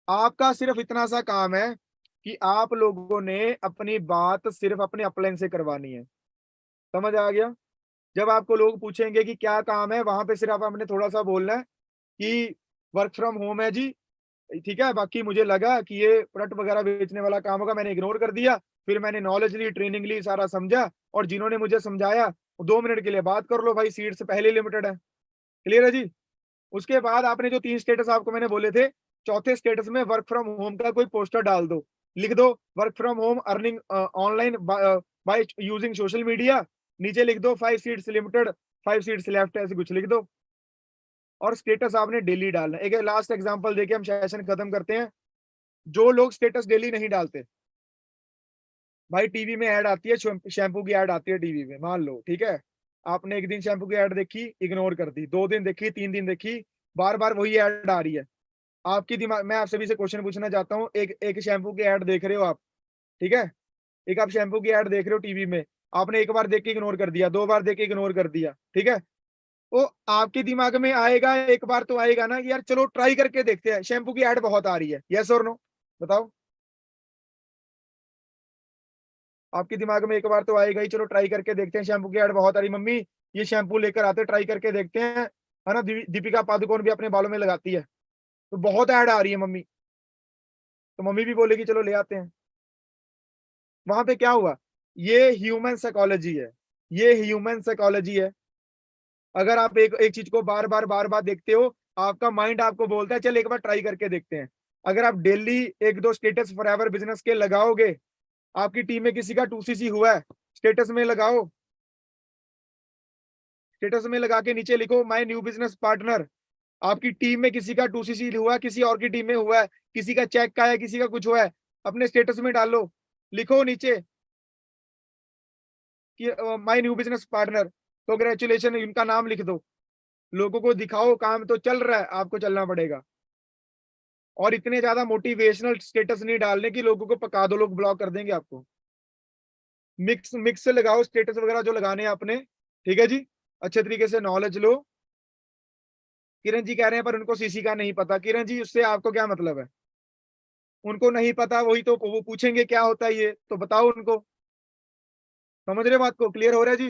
[SPEAKER 1] आपका सिर्फ इतना सा काम है कि आप लोगों ने अपनी बात सिर्फ अपने अपलाइन से करवानी है। समझ आ गया? जब आपको लोग पूछेंगे कि क्या काम है, वहां पे सिर्फ आपने थोड़ा सा बोलना है कि वर्क फ्रॉम होम है जी, ठीक है। बाकी मुझे लगा कि ये प्रोडक्ट वगैरह बेचने वाला काम होगा, मैंने इग्नोर कर दिया। फिर मैंने नॉलेज ली, ट्रेनिंग ली, सारा समझा, और जिन्होंने मुझे समझाया 2 मिनट के लिए बात कर लो भाई, सीट से पहले लिमिटेड है। क्लियर है जी? उसके बाद आपने जो 3 स्टेटस आपको मैंने बोले थे, चौथे स्टेटस में वर्क फ्रॉम होम का कोई पोस्टर डाल दो, लिख दो work from home earning online by using social media, नीचे लिख दो 5 सीट्स लिमिटेड, 5 सीट्स लेफ्ट, ऐसे कुछ लिख दो। और स्टेटस आपने डेली डालना है। एक लास्ट एग्जांपल देके हम सेशन खत्म करते हैं। जो लोग स्टेटस डेली नहीं डालते, भाई टीवी में ऐड आती है, शैम्पू की ऐड आती है टीवी में, मान लो, ठीक है, आपने एक दिन शैम्पू की ऐड देखी, इग्नोर कर दी, 2 दिन देखी, 3 दिन देखी, बार बार वही ऐड आ रही है। आपकी दिमाग, मैं आप सभी से क्वेश्चन पूछना चाहता हूँ, एक एक शैम्पू की ऐड देख रहे हो आप, ठीक है, एक आप शैम्पू की ऐड देख रहे हो टीवी में, आपने एक बार देख के इग्नोर कर दिया, 2 बार देख के इग्नोर कर दिया, ठीक है, तो आपके दिमाग में आएगा, एक बार तो आएगा ना कि यार चलो ट्राई करके देखते हैं, शैम्पू की ऐड बहुत आ रही है, यस और नो? बताओ। आपके दिमाग में एक बार तो आएगा ही, चलो ट्राई करके देखते हैं, शैम्पू की ऐड बहुत आ रही, मम्मी ये शैम्पू लेकर आते, ट्राई करके देखते हैं, है ना? दीपिका पादुकोण भी अपने बालों में लगाती है, तो बहुत ऐड आ रही है मम्मी, तो मम्मी भी बोलेगी चलो ले आते हैं। वहां पे क्या हुआ? ये ह्यूमन साइकोलॉजी है, ये ह्यूमन साइकोलॉजी है। अगर आप एक एक चीज को बार बार देखते हो, आपका माइंड आपको बोलता है चल एक बार ट्राई करके देखते हैं। अगर आप डेली 1-2 स्टेटस फॉरएवर बिजनेस के लगाओगे, आपकी टीम में किसी का 2cc हुआ है, स्टेटस में लगाओ, स्टेटस में लगा के नीचे लिखो माय न्यू बिजनेस पार्टनर। आपकी टीम में किसी का 2cc हुआ, किसी और की टीम में हुआ है, किसी का चेक का है, किसी का कुछ हुआ है, अपने स्टेटस में डालो, लिखो नीचे कि my new business partner, congratulation, इनका नाम लिख दो, लोगों को दिखाओ काम तो चल रहा है, आपको चलना पड़ेगा। और इतने ज्यादा मोटिवेशनल स्टेटस नहीं डालने की लोगों को पका दो, लोग ब्लॉक कर देंगे आपको। मिक्स मिक्स से लगाओ स्टेटस वगैरह जो लगाने हैं आपने, ठीक है जी, अच्छे तरीके से नॉलेज लो। किरण जी कह रहे हैं पर उनको सीसी का नहीं पता, किरण जी उससे आपको क्या मतलब है? उनको नहीं पता, वही तो वो पूछेंगे क्या होता है ये, तो बताओ उनको। समझ रहे हो बात को? क्लियर हो रहा है जी?